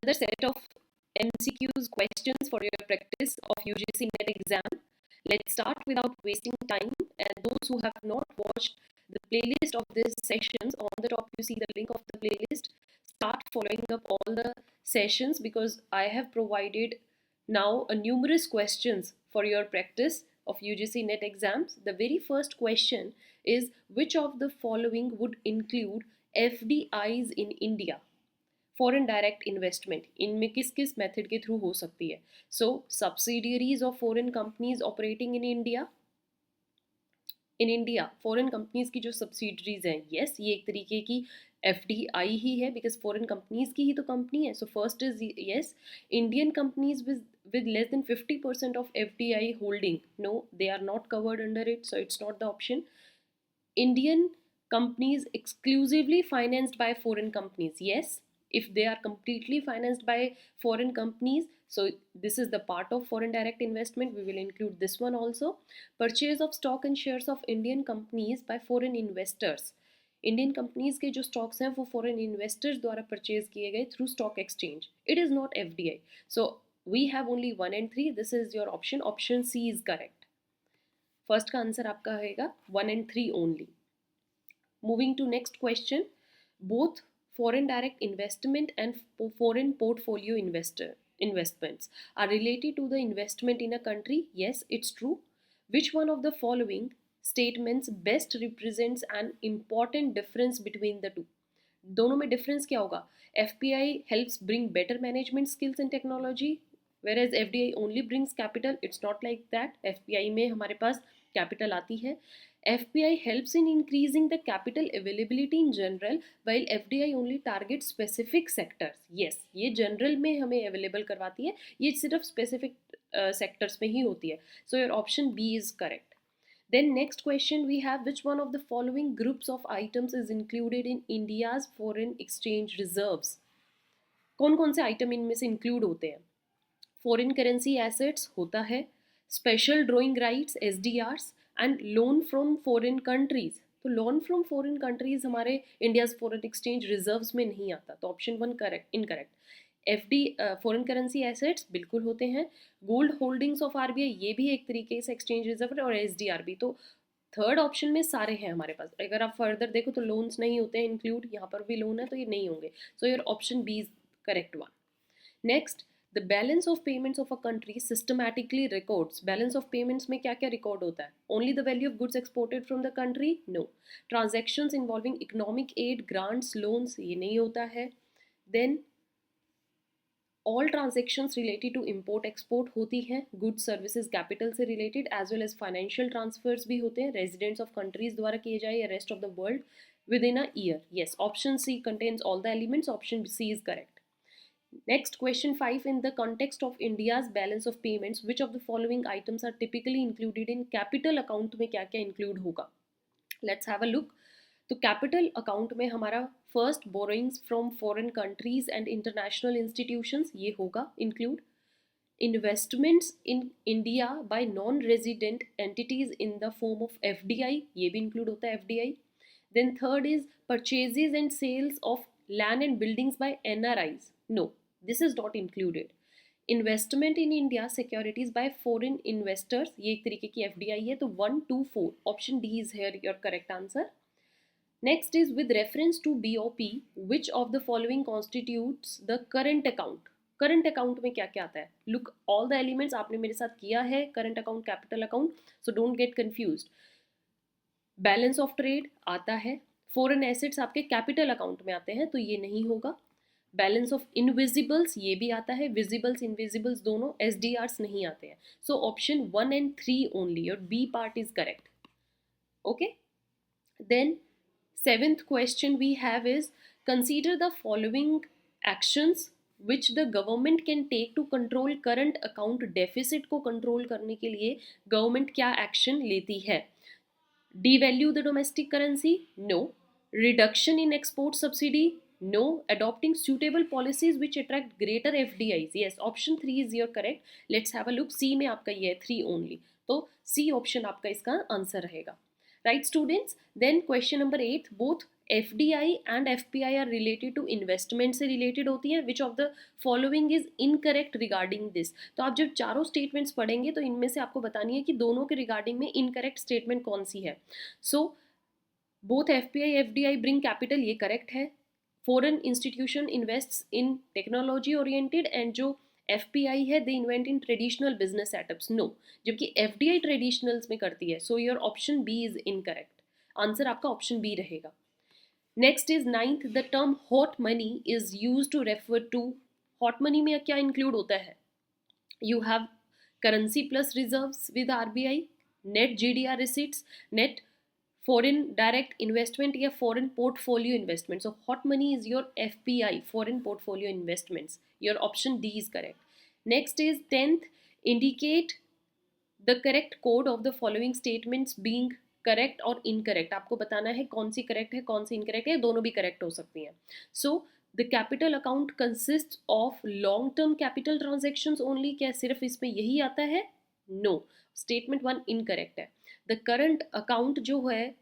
another set of MCQs questions for your practice of UGC NET exam. Let's start without wasting time. And those who have not watched the playlist of these sessions, on the top you see the link of the playlist. Start following up all the sessions because I have provided now a numerous questions for your practice of UGC NET exams. The very first question is, which of the following would include FDIs in India? Foreign direct investment इनमें किस किस method के through हो सकती है? So subsidiaries of foreign companies operating in India foreign companies की जो subsidiaries हैं, यस ये एक तरीके की FDI ही है बिकॉज फॉरेन कंपनीज की ही तो कंपनी है. So first is yes. Indian companies with less than 50% of FDI holding, no, they are not covered under it, so it's not the option. Indian companies exclusively financed by foreign companies, yes, if they are completely financed by foreign companies, so this is the part of foreign direct investment, we will include this one also. Purchase of stock and shares of Indian companies by foreign investors. Indian companies के जो stocks हैं वो foreign investors द्वारा purchase किए गए through stock exchange. It is not FDI. So we have only 1 and 3. This is your option. Option C is correct. First का answer आपका रहेगा 1 and 3 only. Moving to next question, both foreign direct investment and foreign portfolio investments are related to the investment in a country. Yes, it's true. Which one of the following statements best represents an important difference between the two? दोनों में difference क्या होगा? FPI helps bring better management skills and technology, whereas FDI only brings capital. It's not like that. FPI में हमारे पास capital आती है. FPI helps in increasing the capital availability in general, while FDI only targets specific sectors. Yes, ये general में हमें available करवाती है, ये सिर्फ specific sectors में ही होती है. So your option B is correct. Then next question we have, which one of the following groups of items is included in India's foreign exchange reserves? कौन कौन से item इनमें से include होते हैं? Foreign currency assets होता है, special drawing rights SDRs, and loan from foreign countries. तो लोन फ्रॉम फॉरेन कंट्रीज हमारे इंडियाज फॉरेन एक्सचेंज रिजर्व्स में नहीं आता, तो option 1 correct incorrect. FD foreign currency assets बिल्कुल होते हैं. गोल्ड होल्डिंग्स ऑफ RBI ये भी एक तरीके से एक्सचेंज रिजर्व है, और SDR भी. तो थर्ड ऑप्शन में सारे हैं हमारे पास. अगर आप फर्दर देखो तो लोन्स नहीं होते हैं इंक्लूड, यहाँ पर भी लोन है तो ये नहीं होंगे. सो your option B is correct one. Next, the balance of payments of a country systematically records. Balance of payments में क्या क्या record होता है? Only the value of goods exported from the country? No. Transactions involving economic aid, grants, loans ये नहीं होता है. Then all transactions related to import export होती हैं. Goods, services, capital से related, as well as financial transfers भी होते हैं. Residents of countries द्वारा किए जाए या rest of the world within a year. Yes, option C contains all the elements. Option C is correct. Next, question 5. In the context of India's balance of payments, which of the following items are typically included in capital account में क्या क्या include होगा? Let's have a look. तो capital account में हमारा first borrowings from foreign countries and international institutions ये होगा include. Investments in India by non-resident entities in the form of FDI ये भी include होता है FDI. Then third is purchases and sales of land and buildings by NRIs. No, this is not included. Investment in India securities by foreign investors ये एक तरीके की FDI है. तो 1, 2, 4 option D is here your correct answer. Next is, with reference to BOP, which of the following constitutes the current account? Current account में क्या क्या आता है? लुक ऑल द एलिमेंट्स आपने मेरे साथ किया है. Current account, capital account, so don't get confused. Balance of trade आता है. फॉरेन एसेट्स आपके कैपिटल अकाउंट में आते हैं तो ये नहीं होगा. बैलेंस ऑफ इनविजिबल्स ये भी आता है. विजिबल्स इनविजिबल्स दोनों. SDRs नहीं आते हैं. सो ऑप्शन 1 and 3 ओनली, और B part is correct. Okay, then 7th question we have is, consider the following actions which the government can take to control current account deficit. को control करने के लिए government क्या action लेती है? Devalue the domestic currency? No. Reduction in export subsidy? No. Adopting suitable policies which attract greater FDIs? Yes, option 3 is your correct. Let's have a look. C में आपका ये है 3 only, तो C option आपका इसका answer रहेगा. right students? Then question number 8, both FDI and FPI are related to investment से related होती हैं. Which of the following is incorrect regarding this? तो आप जब चारों statements पढ़ेंगे तो इनमें से आपको बतानी है कि दोनों के regarding में incorrect statement कौन सी है. So both FPI FDI bring capital, ये correct है. Foreign institution invests in technology oriented, and जो FPI है they invent in traditional business setups. No, जबकि FDI traditionals में करती है. So your option B is incorrect. Answer आपका option B रहेगा. Next is ninth, the term hot money is use to refer to. Hot money में क्या include होता है? You have currency plus reserves with RBI, net GDR receipts, net foreign direct investment या foreign portfolio investment. So hot money is your FPI, foreign portfolio investments. Your option D is correct. Next is tenth, indicate the correct code of the following statements being correct और incorrect. आपको बताना है कौन C correct है कौन सी incorrect है, दोनों भी करेक्ट हो सकती हैं. So the capital account consist of long term capital transactions only. क्या सिर्फ इसमें यही आता है? नो, स्टेटमेंट 1 इनकरेक्ट है. द करंट अकाउंट जो है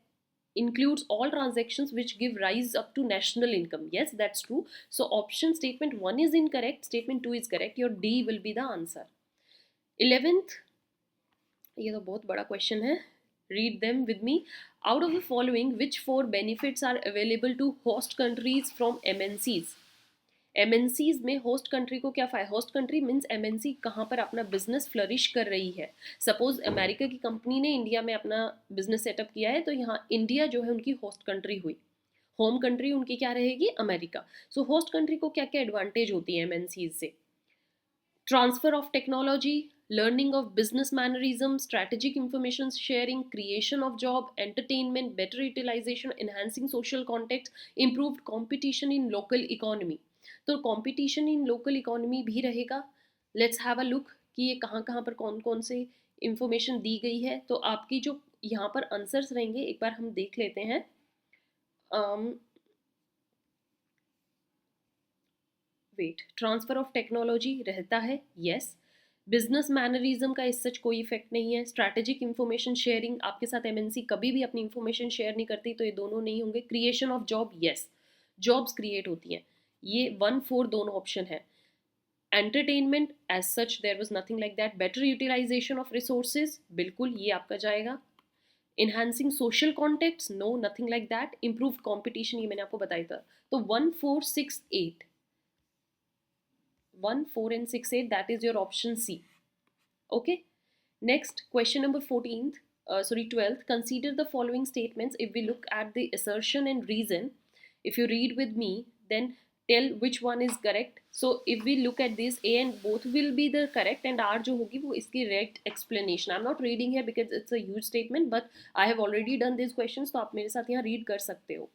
includes all transactions which give rise up to national income. Yes, that's true. So option statement 1 is incorrect, statement 2 is correct. Your D will be the answer. 11th, ये तो बहुत बड़ा question है. Read them with me. Out of the following, which 4 benefits are available to host countries from MNCs? MNCs में host country को क्या फायदा? Host country means MNC कहाँ पर अपना बिजनेस फ्लरिश कर रही है. सपोज अमेरिका की कंपनी ने इंडिया में अपना बिजनेस सेटअप किया है, तो यहाँ इंडिया जो है उनकी होस्ट कंट्री हुई. होम कंट्री उनकी क्या रहेगी? अमेरिका. सो होस्ट कंट्री को क्या क्या एडवांटेज होती है MNCs से? Transfer of technology, learning of business mannerism, strategic information sharing, creation of job, entertainment, better utilization, enhancing social context, improved competition in local economy. तो competition in local economy भी रहेगा. Let's have a look कि ये कहाँ कहाँ पर कौन कौन से इंफॉर्मेशन दी गई है. तो आपकी जो यहाँ पर आंसर्स रहेंगे एक बार हम देख लेते हैं. वेट, ट्रांसफर ऑफ टेक्नोलॉजी रहता है, यस. बिजनेस मैनरिज्म का इस सच कोई इफेक्ट नहीं है. स्ट्रैटेजिक इंफॉर्मेशन शेयरिंग, आपके साथ एमएनसी कभी भी अपनी इंफॉर्मेशन शेयर नहीं करती, तो ये दोनों नहीं होंगे. Creation of job, yes, jobs create होती हैं. ये 1-4 दोनों ऑप्शन है. Entertainment as such there was nothing like that. Better utilisation of resources, बिल्कुल ये आपका जाएगा. Enhancing social contacts, no, nothing like that. Improved competition, ये मैंने आपको बताया था. तो 1, 4, 6, 8, 1, 4 and 6, 8, that is your option C. Okay, next question number 14th, 12th, consider the following statements. If we look at the assertion and reason, if you read with me, then tell which one is correct. So if we look at this, A and both will be the correct, and R जो होगी वो इसकी correct explanation. I'm not reading here because it's a huge statement, but I have already done these questions, तो आप मेरे साथ यहाँ read कर सकते हो.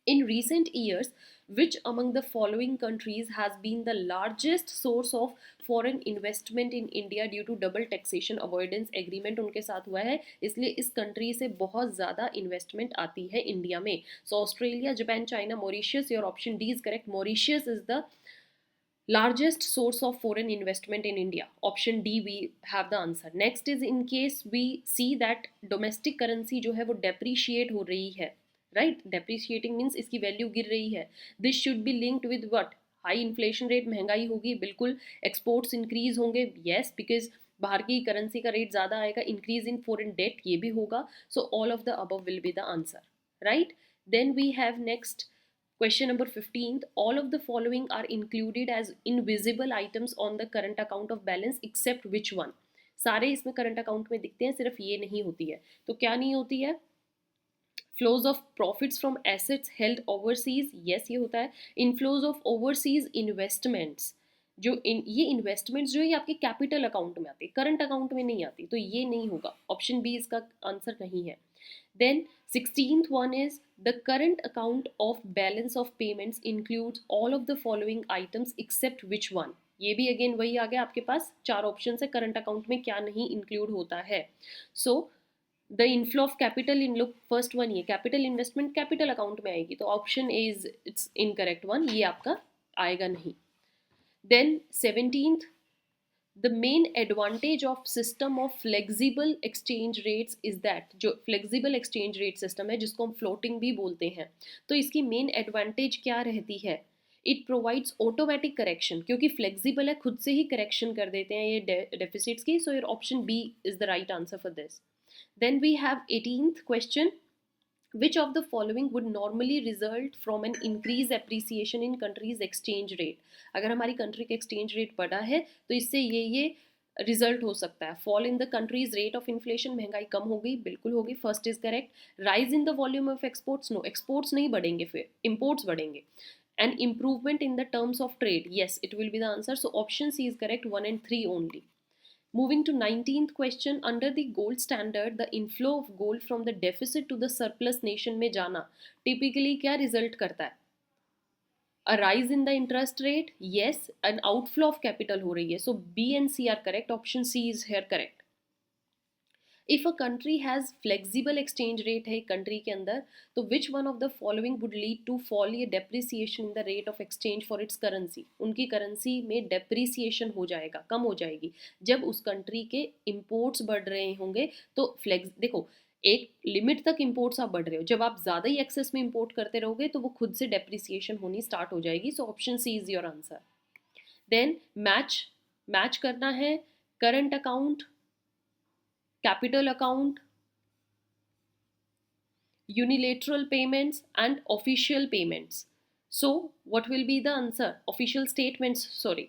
In recent years, which among the following countries has been the largest source of foreign investment in India due to double taxation avoidance agreement उनके साथ हुआ है, इसलिए इस कंट्री से बहुत ज़्यादा इन्वेस्टमेंट आती है इंडिया में. So Australia, Japan, China, Mauritius. Your option D is correct. Mauritius is the largest source of foreign investment in India. Option D, we have the answer. Next is, in case we see that domestic currency जो है वो depreciate हो रही है, right? Depreciating means इसकी value गिर रही है. This should be linked with what? High inflation rate, महंगाई होगी, बिल्कुल. एक्सपोर्ट्स इंक्रीज होंगे, येस, बिकॉज बाहर की करेंसी का रेट ज़्यादा आएगा. इंक्रीज इन फॉरेन डेट, ये भी होगा. So all of the above will be the answer, right. Then we have next question number 15th. All of the following are included as invisible items on the current account of balance except which one? सारे इसमें current account में दिखते हैं, सिर्फ ये नहीं होती है. तो क्या नहीं होती है? Flows of profits from assets held overseas, yes ये होता है. इनफ्लोज ऑफ ओवरसीज इन्वेस्टमेंट्स, जो ये इन्वेस्टमेंट्स जो है आपके कैपिटल अकाउंट में आती है, करंट अकाउंट में नहीं आती, तो ये नहीं होगा. ऑप्शन बी इसका आंसर नहीं है. Then 16th one is, the current account of balance of payments includes all of the following items except which one? ये भी अगेन वही आ गया, आपके पास 4 ऑप्शन है करंट अकाउंट में क्या नहीं इंक्लूड होता है. So the inflow of capital in look, first one ये कैपिटल इन्वेस्टमेंट कैपिटल अकाउंट में आएगी, तो option A is it's incorrect one, ये आपका आएगा नहीं. Then 17th, the main advantage of system of flexible exchange rates is that, जो flexible exchange rate system है जिसको हम फ्लोटिंग भी बोलते हैं, तो इसकी मेन एडवांटेज क्या रहती है? इट प्रोवाइड्स ऑटोमेटिक करेक्शन, क्योंकि फ्लेक्सिबल है खुद से ही करेक्शन कर देते हैं ये डेफिसिट्स की. So your option B is the right answer for this. Then we have 18th question. Which of the following would normally result from an increased appreciation in country's exchange rate? अगर हमारी country का exchange rate बढ़ा है तो इससे ये result हो सकता है. Fall in the country's rate of inflation, महंगाई कम हो गई, बिल्कुल होगी, first is correct. Rise in the volume of exports, no, exports नहीं बढ़ेंगे, फिर इम्पोर्ट्स बढ़ेंगे. And improvement in the terms of trade, yes it will be the answer. So option C is correct, 1 and 3 only. Moving to 19th question, under the gold standard, the inflow of gold from the deficit to the surplus nation में जाना typically क्या result करता है? A rise in the interest rate, yes, an outflow of capital हो रही है. So B and C are correct. Option C is here correct. If a country has flexible exchange rate है country के अंदर, तो which one of the following would lead to fall या depreciation in the rate of exchange for its currency? उनकी currency में depreciation हो जाएगा, कम हो जाएगी. जब उस country के imports बढ़ रहे होंगे तो देखो, एक लिमिट तक इंपोर्ट्स आप बढ़ रहे हो, जब आप ज़्यादा ही एक्सेस में इंपोर्ट करते रहोगे तो वो खुद से डेप्रिसिएशन होनी स्टार्ट हो जाएगी. So option C is your answer. Then match करना है current account, capital account, unilateral payments and official payments. So what will be the answer? Official statements, sorry.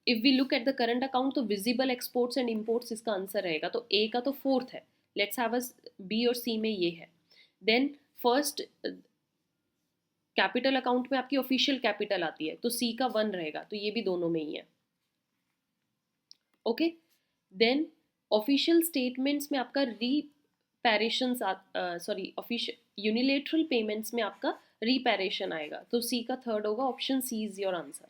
If we look at the current account, तो visible exports and imports इसका answer रहेगा. तो A का तो fourth है, let's have a B और C में ये है. देन फर्स्ट कैपिटल अकाउंट में आपकी ऑफिशियल कैपिटल आती है, तो C का 1 रहेगा, तो ये भी दोनों में ही है. ओके. देन ऑफिशियल स्टेटमेंट्स में आपका reparation, sorry official unilateral payments में आपका रीपैरेशन आएगा, तो सी का थर्ड होगा. Option C is your answer.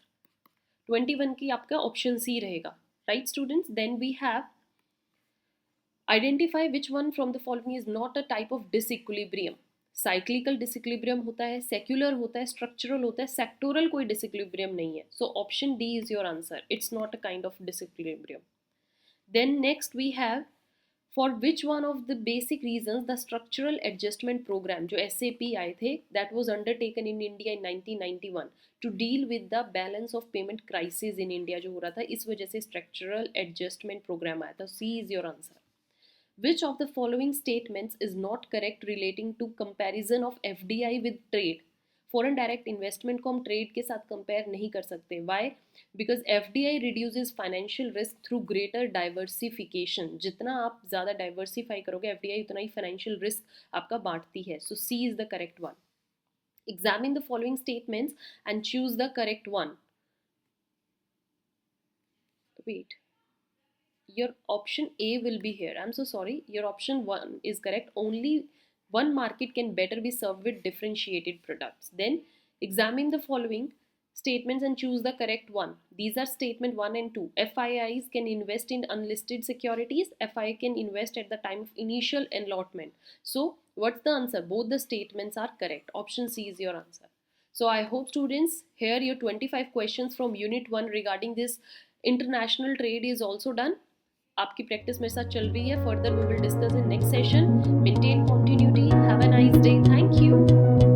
21 की आपका ऑप्शन सी रहेगा. Right students. Then we have identify which one from the following is not a type of disequilibrium. Cyclical disequilibrium होता है, सेक्युलर होता है, स्ट्रक्चरल होता है, सेक्टोरल कोई डिसइक्विलिब्रियम नहीं है. So option D is your answer. It's not a kind of disequilibrium. Then next we have, for which one of the basic reasons the structural adjustment program जो SAP आए थे, that was undertaken in India in 1991 to deal with the balance of payment crisis in India जो हो रहा था, इस वजह से structural adjustment program आया था. C is your answer. Which of the following statements is not correct relating to comparison of FDI with trade? Foreign direct investment को हम ट्रेड के साथ कंपेयर नहीं कर सकते. Why? Because FDI reduces financial risk through greater diversification. जितना आप ज़्यादा डाइवर्सिफाई करोगे एफडीआई, उतना ही फाइनेंशियल रिस्क आपका बांटती है. So C is the correct one. Examine the following statements and choose the correct one. Wait, your option A will be here. I'm so sorry. Your option 1 is correct. Only one market can better be served with differentiated products. Then examine the following statements and choose the correct one. These are statement 1 and 2. FIIs can invest in unlisted securities. FII can invest at the time of initial allotment. So what's the answer? Both the statements are correct. Option C is your answer. So I hope students, here your 25 questions from unit 1 regarding this international trade is also done. आपकी practice मेरे साथ चल रही है. Further we will discuss in next session. Maintain continuity. Have a nice day. Thank you.